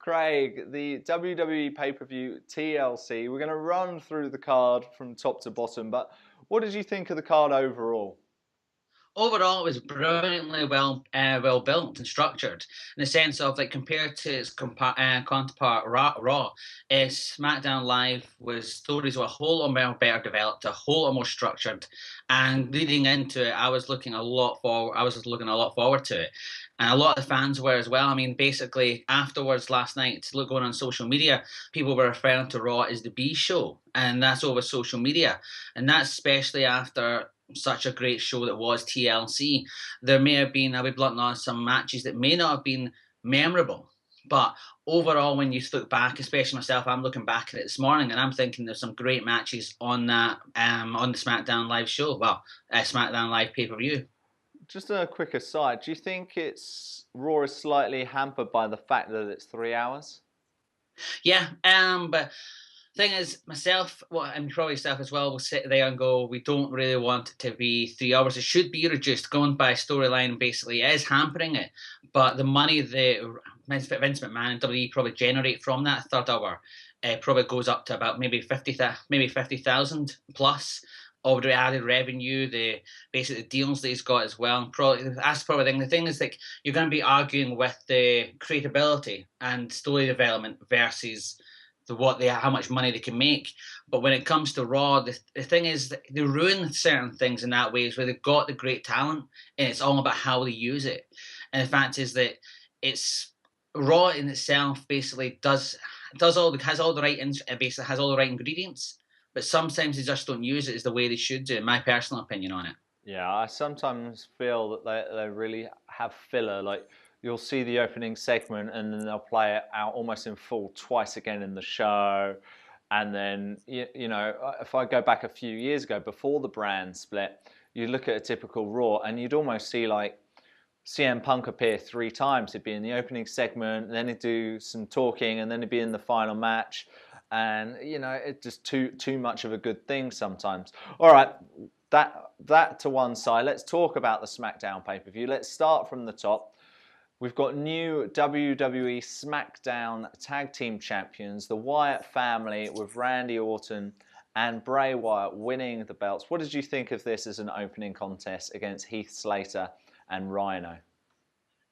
Craig, the WWE pay-per-view TLC. We're going to run through the card from top to bottom, but what did you think of the card overall? Overall, it was brilliantly well built and structured in the sense of like compared to its counterpart Raw, SmackDown Live was stories were a whole lot more better developed, a whole lot more structured, and leading into it, I was looking a lot forward. I was just looking a lot forward to it. And a lot of the fans were as well. I mean, basically, afterwards last night, going on social media, people were referring to Raw as the B show. And that's over social media. And that's especially after such a great show that was TLC. There may have been, I'll be blunt on some matches that may not have been memorable. But overall, when you look back, especially myself, I'm looking back at it this morning and I'm thinking there's some great matches on that on the SmackDown Live show. Well, SmackDown Live pay-per-view. Just a quick aside, do you think Raw is slightly hampered by the fact that it's 3 hours? Yeah, but thing is, myself, well, and probably yourself as well, will sit there and go, we don't really want it to be 3 hours. It should be reduced. Going by storyline basically is hampering it. But the money that Vince McMahon and WWE probably generate from that third hour probably goes up to about maybe 50,000 plus of the added revenue, the basically the deals that he's got as well. And probably that's probably the thing. The thing is, like, you're going to be arguing with the creatability and story development versus how much money they can make. But when it comes to Raw, the thing is that they ruin certain things in that way, is where they've got the great talent and it's all about how they use it. And the fact is that it's Raw in itself basically has all the right ingredients, but sometimes they just don't use it as the way they should do, in my personal opinion on it. Yeah, I sometimes feel that they really have filler. Like, you'll see the opening segment and then they'll play it out almost in full twice again in the show. And then, you know, if I go back a few years ago, before the brand split, you look at a typical Raw and you'd almost see like CM Punk appear 3 times. He'd be in the opening segment, and then he'd do some talking, and then he'd be in the final match. And, you know, it's just too much of a good thing sometimes. All right, that to one side. Let's talk about the SmackDown pay-per-view. Let's start from the top. We've got new WWE Smackdown Tag Team Champions, the Wyatt Family, with Randy Orton and Bray Wyatt winning the belts. What did you think of this as an opening contest against Heath Slater and Rhino?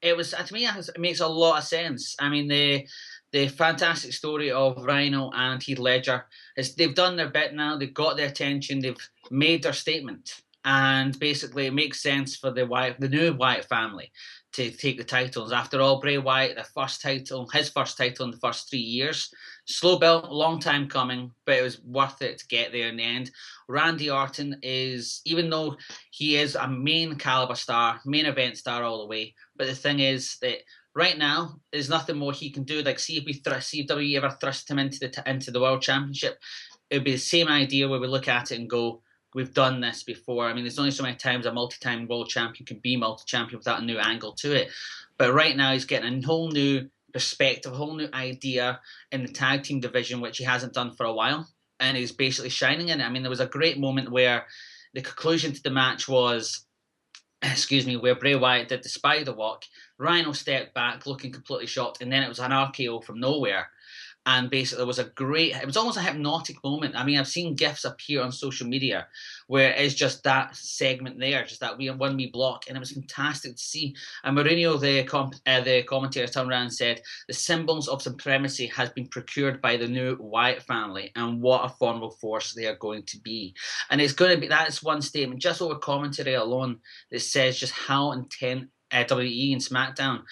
It was, to me, it makes a lot of sense. I mean, the fantastic story of Rhino and Heath Ledger is they've done their bit now. They've got their attention. They've made their statement, and basically it makes sense for the new Wyatt family to take the titles. After all, Bray Wyatt, his first title in the first 3 years. Slow build, long time coming, but it was worth it to get there in the end. Randy Orton is, even though he is a main caliber star, main event star all the way, but the thing is that right now there's nothing more he can do. Like, see if WWE ever thrust him into the World Championship, it would be the same idea where we look at it and go, we've done this before. I mean, there's only so many times a multi-time world champion can be multi-champion without a new angle to it. But right now he's getting a whole new perspective, a whole new idea in the tag team division, which he hasn't done for a while. And he's basically shining in it. I mean, there was a great moment where the conclusion to the match was, where Bray Wyatt did the spider walk. Rhino stepped back looking completely shocked, and then it was an RKO from nowhere. And basically, it was almost a hypnotic moment. I mean, I've seen GIFs appear on social media where it's just that segment there, just that one wee block, and it was fantastic to see. And Mourinho, the commentator, turned around and said, the symbols of supremacy has been procured by the new Wyatt family, and what a formidable force they are going to be. And it's going to be, that's one statement, just over commentary alone, that says just how intent WWE and SmackDown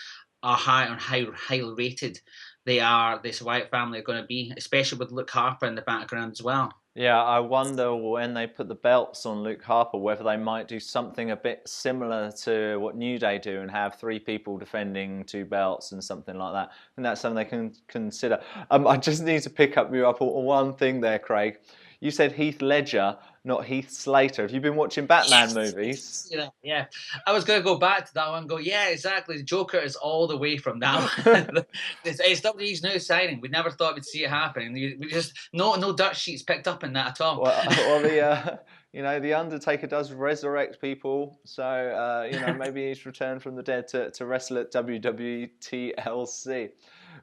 are highly rated this Wyatt family are going to be, especially with Luke Harper in the background as well. Yeah, I wonder when they put the belts on Luke Harper whether they might do something a bit similar to what New Day do and have 3 people defending 2 belts and something like that. And that's something they can consider. I just need to pick you up on one thing there, Craig. You said Heath Ledger, not Heath Slater. Have you been watching Batman movies? Yeah. I was going to go back to that one and go, yeah, exactly. The Joker is all the way from that. It's WWE's new signing. We never thought we'd see it happen. We just no dirt sheets picked up in that at all. Well, the Undertaker does resurrect people, so maybe he's returned from the dead to wrestle at WWE TLC.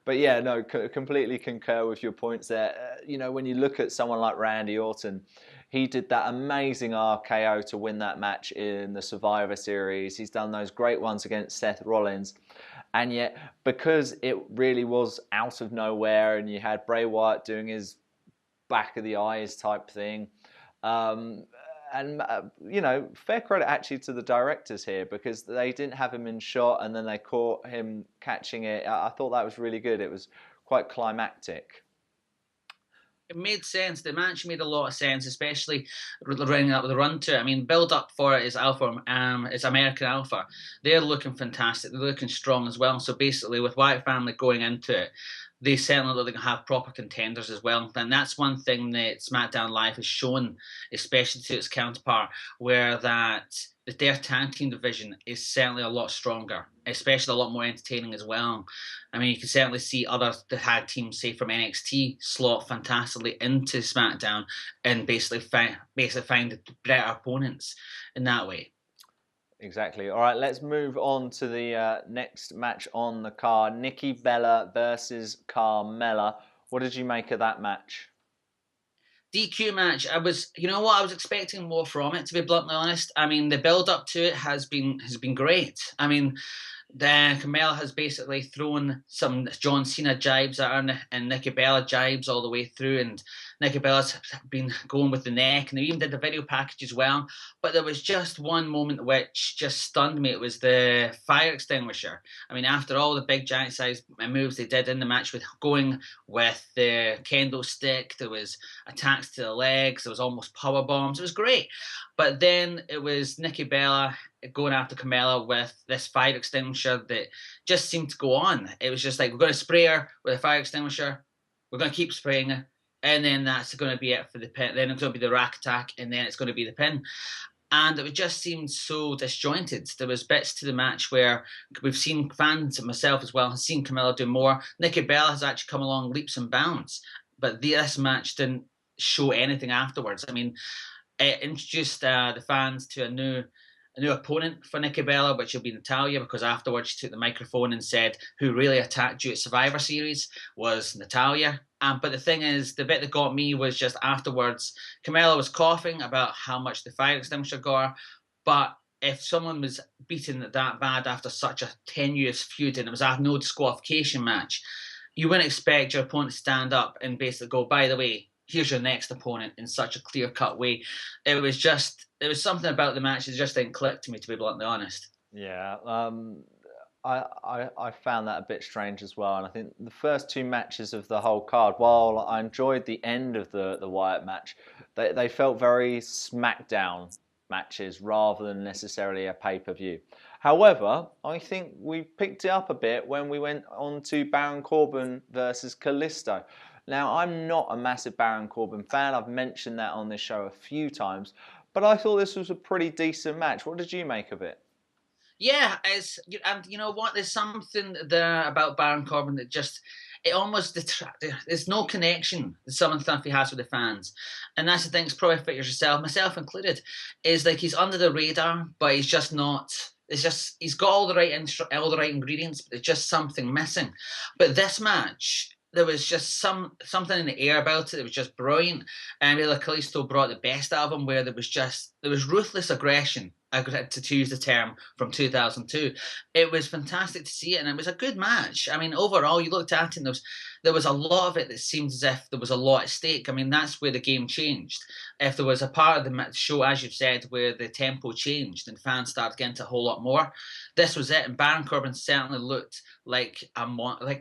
But yeah, no, completely concur with your points there. You know, when you look at someone like Randy Orton, he did that amazing RKO to win that match in the Survivor Series. He's done those great ones against Seth Rollins. And yet, because it really was out of nowhere and you had Bray Wyatt doing his back of the eyes type thing, um, and you know, fair credit actually to the directors here, because they didn't have him in shot and then they caught him catching it. I thought that was really good. It was quite climactic. It made sense. The match made a lot of sense, especially running up with the run to it. I mean, build up for it is Alpha, it's American Alpha. They're looking fantastic. They're looking strong as well. So basically, with Wyatt Family going into it, they certainly look like they can have proper contenders as well. And that's one thing that SmackDown Live has shown, especially to its counterpart, where that their tag team division is certainly a lot stronger, especially a lot more entertaining as well. I mean, you can certainly see other tag teams, say from NXT, slot fantastically into SmackDown and basically find better opponents in that way. Exactly. All right, let's move on to the next match on the card. Nikki Bella versus Carmella. What did you make of that match? DQ match. You know what, I was expecting more from it, to be bluntly honest. I mean, the build up to it has been great. I mean, Carmella has basically thrown some John Cena jibes at her and Nikki Bella jibes all the way through, and Nikki Bella's been going with the neck, and they even did the video package as well. But there was just one moment which just stunned me. It was the fire extinguisher. I mean, after all the big giant size moves they did in the match, with going with the kendo stick, there was attacks to the legs, there was almost power bombs. It was great. But then it was Nikki Bella going after Carmella with this fire extinguisher that just seemed to go on. It was just like, we're going to spray her with a fire extinguisher, we're going to keep spraying her, and then that's going to be it for the pin. Then it's going to be the rack attack, and then it's going to be the pin. And it just seemed so disjointed. There was bits to the match where we've seen fans, myself as well, have seen Carmella do more. Nikki Bella has actually come along leaps and bounds, but this match didn't show anything afterwards. I mean, it introduced the fans to a new opponent for Nikki Bella, which will be Natalya, because afterwards she took the microphone and said who really attacked you at Survivor Series was Natalya. But the thing is, the bit that got me was just afterwards, Carmella was coughing about how much the fire extinguisher got her, but if someone was beaten that bad after such a tenuous feud and it was a no disqualification match, you wouldn't expect your opponent to stand up and basically go, by the way, here's your next opponent, in such a clear-cut way. It was something about the match that just didn't click to me, to be bluntly honest. Yeah, I found that a bit strange as well. And I think the first two matches of the whole card, while I enjoyed the end of the Wyatt match, they felt very SmackDown matches rather than necessarily a pay-per-view. However, I think we picked it up a bit when we went on to Baron Corbin versus Kalisto. Now, I'm not a massive Baron Corbin fan. I've mentioned that on this show a few times, but I thought this was a pretty decent match. What did you make of it? Yeah, and you know what? There's something there about Baron Corbin that just, it almost there's no connection to some of the stuff he has with the fans, and that's the thing. It's probably figures yourself, myself included, is like he's under the radar, but he's just not. It's just he's got all the right ingredients, but there's just something missing. But this match, there was just something in the air about it. It was just brilliant. And really, Kalisto brought the best out of him, where there was ruthless aggression, to use the term from 2002. It was fantastic to see it, and it was a good match. I mean, overall, you looked at it, and there was a lot of it that seemed as if there was a lot at stake. I mean, that's where the game changed. If there was a part of the show, as you've said, where the tempo changed and fans started getting to a whole lot more, this was it. And Baron Corbin certainly looked like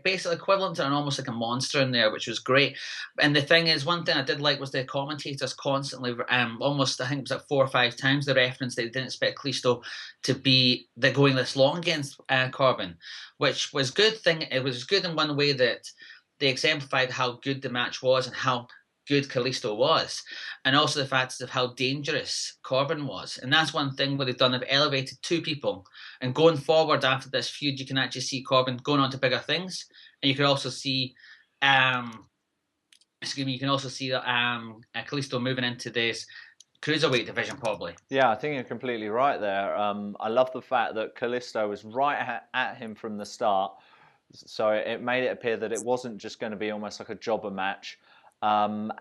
basically equivalent to almost like a monster in there, which was great. And the thing is, one thing I did like was the commentators constantly, almost, I think it was like 4 or 5 times, the reference they didn't expect Kalisto to be going this long against Corbin, which was good thing. It was good in one way that they exemplified how good the match was and how good Kalisto was, and also the fact of how dangerous Corbin was. And that's one thing where they've done. They've elevated 2 people, and going forward after this feud, you can actually see Corbin going on to bigger things, and you can also see you can also see that Kalisto moving into this cruiserweight division, probably. Yeah, I think you're completely right there. I love the fact that Kalisto was right at him from the start, So it made it appear that it wasn't just going to be almost like a jobber match. And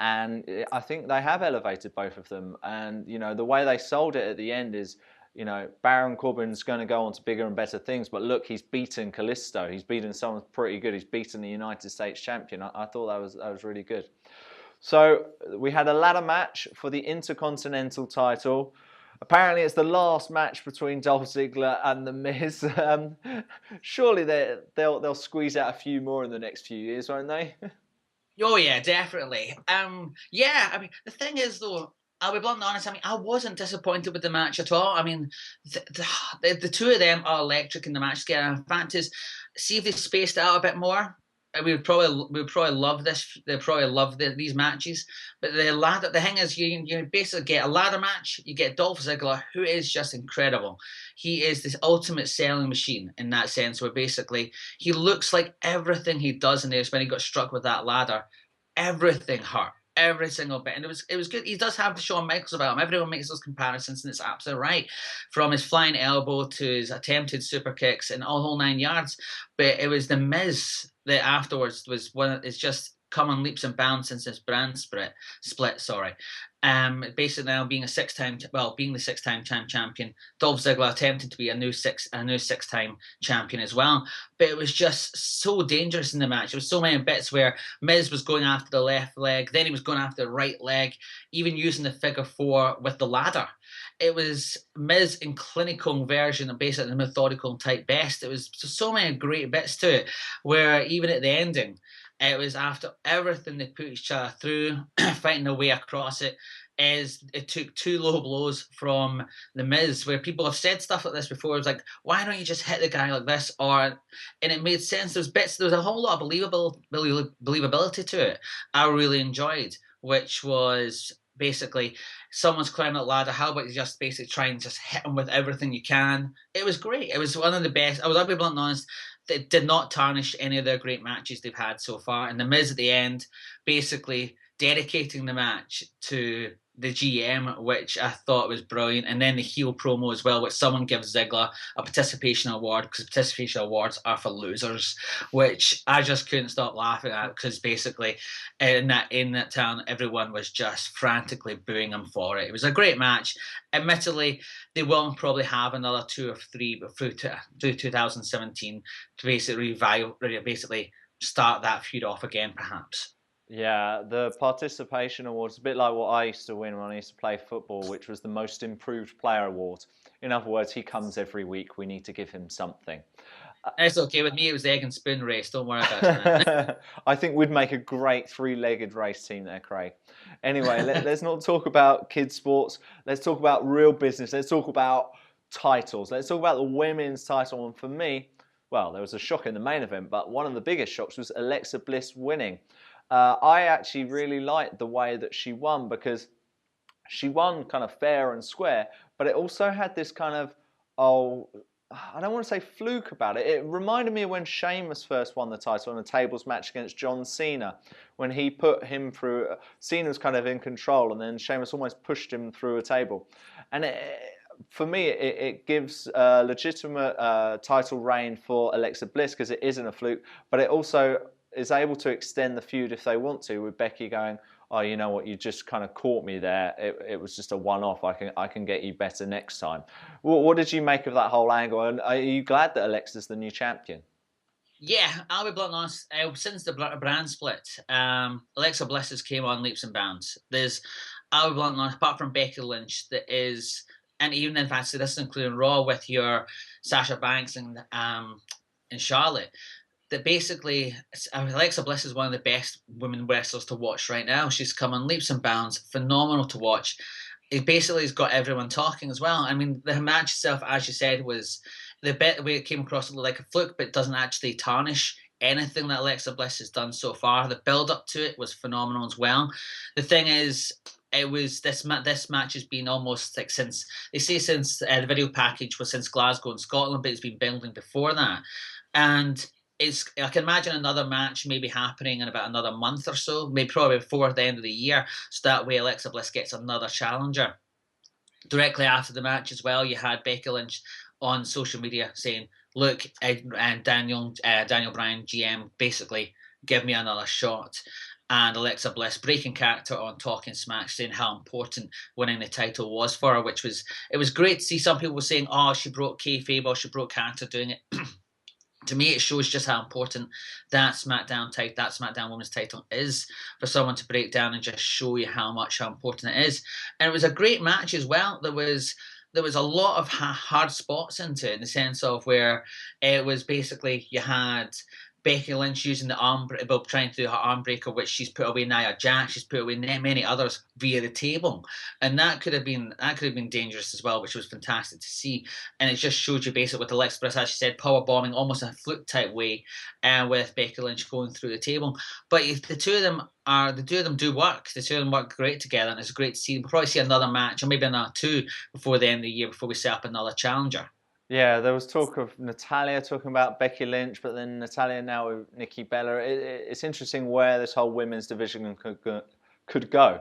I think they have elevated both of them. And, you know, the way they sold it at the end is, you know, Baron Corbin's going to go on to bigger and better things. But look, he's beaten Kalisto. He's beaten someone pretty good. He's beaten the United States champion. I thought that was really good. So we had a ladder match for the Intercontinental title. Apparently, it's the last match between Dolph Ziggler and The Miz. Surely they'll squeeze out a few more in the next few years, won't they? Oh yeah, definitely. Yeah, I mean, the thing is though, I'll be blunt and honest. I mean, I wasn't disappointed with the match at all. I mean, the two of them are electric in the match together. In fact, is see if they spaced it out a bit more. We would probably love this. They probably love these matches. But the thing is, you basically get a ladder match. You get Dolph Ziggler, who is just incredible. He is this ultimate selling machine in that sense, where basically he looks like everything he does in there is when he got struck with that ladder. Everything hurt. Every single bit. And it was good. He does have the Shawn Michaels about him. Everyone makes those comparisons, and it's absolutely right. From his flying elbow to his attempted super kicks and all whole 9 yards. But it was the Miz that afterwards was one. It's just come on leaps and bounds since his brand split. Sorry. Basically now being the six-time champion. Dolph Ziggler attempted to be a new six-time champion as well. But it was just so dangerous in the match. There was so many bits where Miz was going after the left leg, then he was going after the right leg, even using the figure four with the ladder. It was Miz in clinical version of basically the methodical type best. It was just so many great bits to it, where even at the ending, it was after everything they put each other through, fighting their way across it, it took 2 low blows from the Miz, where people have said stuff like this before. It was like, why don't you just hit the guy like this? And it made sense. There was a whole lot of believability to it. I really enjoyed, which was basically someone's climbing that ladder. How about you just basically try and just hit them with everything you can? It was great. It was one of the best. I'll be blunt and honest. It did not tarnish any of their great matches they've had so far. And the Miz at the end, basically dedicating the match to the GM, which I thought was brilliant. And then the heel promo as well, which someone gives Ziggler a participation award, because participation awards are for losers, which I just couldn't stop laughing at, because basically in that town, everyone was just frantically booing him for it. It was a great match. Admittedly, they will probably have another 2 or 3 through 2017 to basically start that feud off again, perhaps. Yeah, the participation award is a bit like what I used to win when I used to play football, which was the most improved player award. In other words, he comes every week. We need to give him something. It's okay. With me, it was the egg and spoon race. Don't worry about that. I think we'd make a great 3-legged race team there, Craig. Anyway, let's not talk about kids' sports. Let's talk about real business. Let's talk about titles. Let's talk about the women's title. And for me, well, there was a shock in the main event, but one of the biggest shocks was Alexa Bliss winning. I actually really liked the way that she won, because she won kind of fair and square, but it also had this kind of, I don't want to say fluke about it. It reminded me of when Sheamus first won the title in a tables match against John Cena, when he put him through, Cena was kind of in control, and then Sheamus almost pushed him through a table. And for me, it gives a legitimate title reign for Alexa Bliss, because it isn't a fluke, but it also is able to extend the feud if they want to, with Becky going, oh, you know what, you just kind of caught me there. It was just a one-off. I can get you better next time. What did you make of that whole angle? And are you glad that Alexa's the new champion? Yeah, I'll be blunt and honest. Since the brand split, Alexa Bliss has came on leaps and bounds. I'll be blunt and honest, apart from Becky Lynch, and even in fact, this is including Raw with your Sasha Banks and Charlotte, that basically Alexa Bliss is one of the best women wrestlers to watch right now. She's come on leaps and bounds, phenomenal to watch. It basically has got everyone talking as well. I mean, the match itself, as you said, was the bit where it came across like a fluke, but doesn't actually tarnish anything that Alexa Bliss has done so far. The build up to it was phenomenal as well. The thing is, it was this match has been almost like since the video package was since Glasgow in Scotland, but it's been building before that. And I can imagine another match maybe happening in about another month or so, maybe probably before the end of the year. So that way Alexa Bliss gets another challenger. Directly after the match as well, you had Becky Lynch on social media saying, "Look, and Daniel Bryan, GM, basically give me another shot." And Alexa Bliss breaking character on Talking Smack, saying how important winning the title was for her, which was, it was great to see. Some people were saying, "Oh, she broke kayfabe, or she broke character doing it." To me, it shows just how important that SmackDown Women's title is for someone to break down and just show you how important it is. And it was a great match as well. There was a lot of hard spots into it, in the sense of where it was basically, you had Becky Lynch using the arm, trying to do her arm breaker, which she's put away Nia Jax, she's put away many others via the table, and that could have been dangerous as well, which was fantastic to see. And it just showed you basically with Alexa Bliss, as she said, power bombing almost in a fluke type way, and with Becky Lynch going through the table. But if the two of them do work. The two of them work great together, and it's great to see. We'll probably see another match, or maybe another two, before the end of the year, before we set up another challenger. Yeah, there was talk of Natalya talking about Becky Lynch, but then Natalya now with Nikki Bella. It's interesting where this whole women's division could go.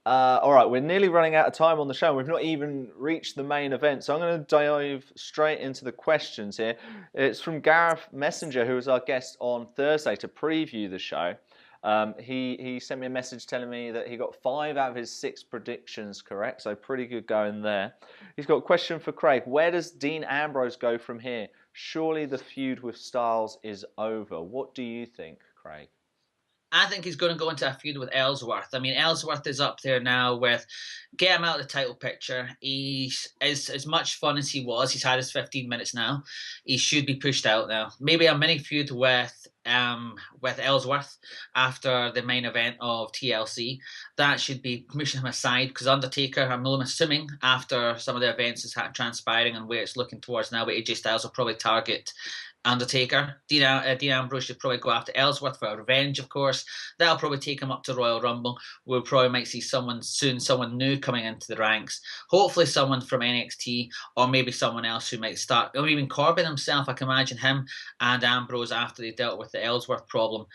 All right, we're nearly running out of time on the show. We've not even reached the main event, so I'm going to dive straight into the questions here. It's from Gareth Messenger, who was our guest on Thursday to preview the show. He sent me a message telling me that he got 5 out of his 6 predictions correct, so pretty good going there. He's got a question for Craig. Where does Dean Ambrose go from here? Surely the feud with Styles is over. What do you think, Craig? I think he's going to go into a feud with Ellsworth. I mean, Ellsworth is up there now with, get him out of the title picture. He's as much fun as he was. He's had his 15 minutes now. He should be pushed out now. Maybe a mini feud with Ellsworth after the main event of TLC. That should be pushing him aside, because Undertaker, I'm assuming, after some of the events is transpiring and where it's looking towards now, where AJ Styles will probably target Undertaker. Dean Ambrose should probably go after Ellsworth for revenge, of course. That'll probably take him up to Royal Rumble. We'll probably might see someone new coming into the ranks. Hopefully someone from NXT, or maybe someone else who might start, or even Corbin himself. I can imagine him and Ambrose, after they dealt with the Ellsworth problem,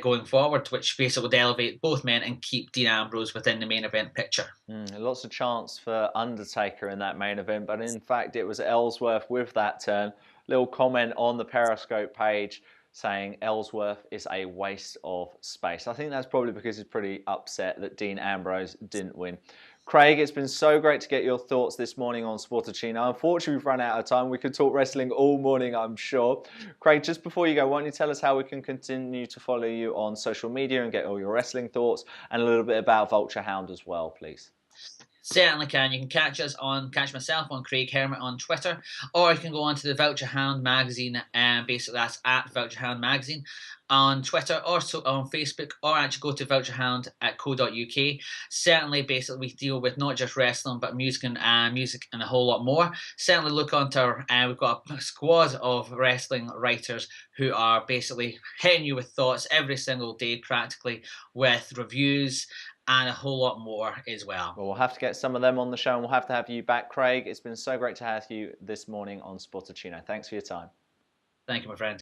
going forward, which basically would elevate both men and keep Dean Ambrose within the main event picture. Lots of chance for Undertaker in that main event, but in fact it was Ellsworth with that turn. Little comment on the Periscope page saying Ellsworth is a waste of space. I think that's probably because he's pretty upset that Dean Ambrose didn't win. Craig, it's been so great to get your thoughts this morning on Sportuccino. Unfortunately, we've run out of time. We could talk wrestling all morning, I'm sure. Craig, just before you go, why don't you tell us how we can continue to follow you on social media and get all your wrestling thoughts, and a little bit about Vulture Hound as well, please? Certainly can. You can catch myself on Craig Hermit on Twitter, or you can go onto the Vulture Hound magazine, and basically that's at Vulture Hound magazine on Twitter, or on Facebook, or actually go to vulturehound.co.uk. Certainly, basically, we deal with not just wrestling, but music and a whole lot more. Certainly look onto we've got a squad of wrestling writers who are basically hitting you with thoughts every single day, practically, with reviews and a whole lot more as well. Well, we'll have to get some of them on the show, and we'll have to have you back, Craig. It's been so great to have you this morning on Sportuccino. Thanks for your time. Thank you, my friend.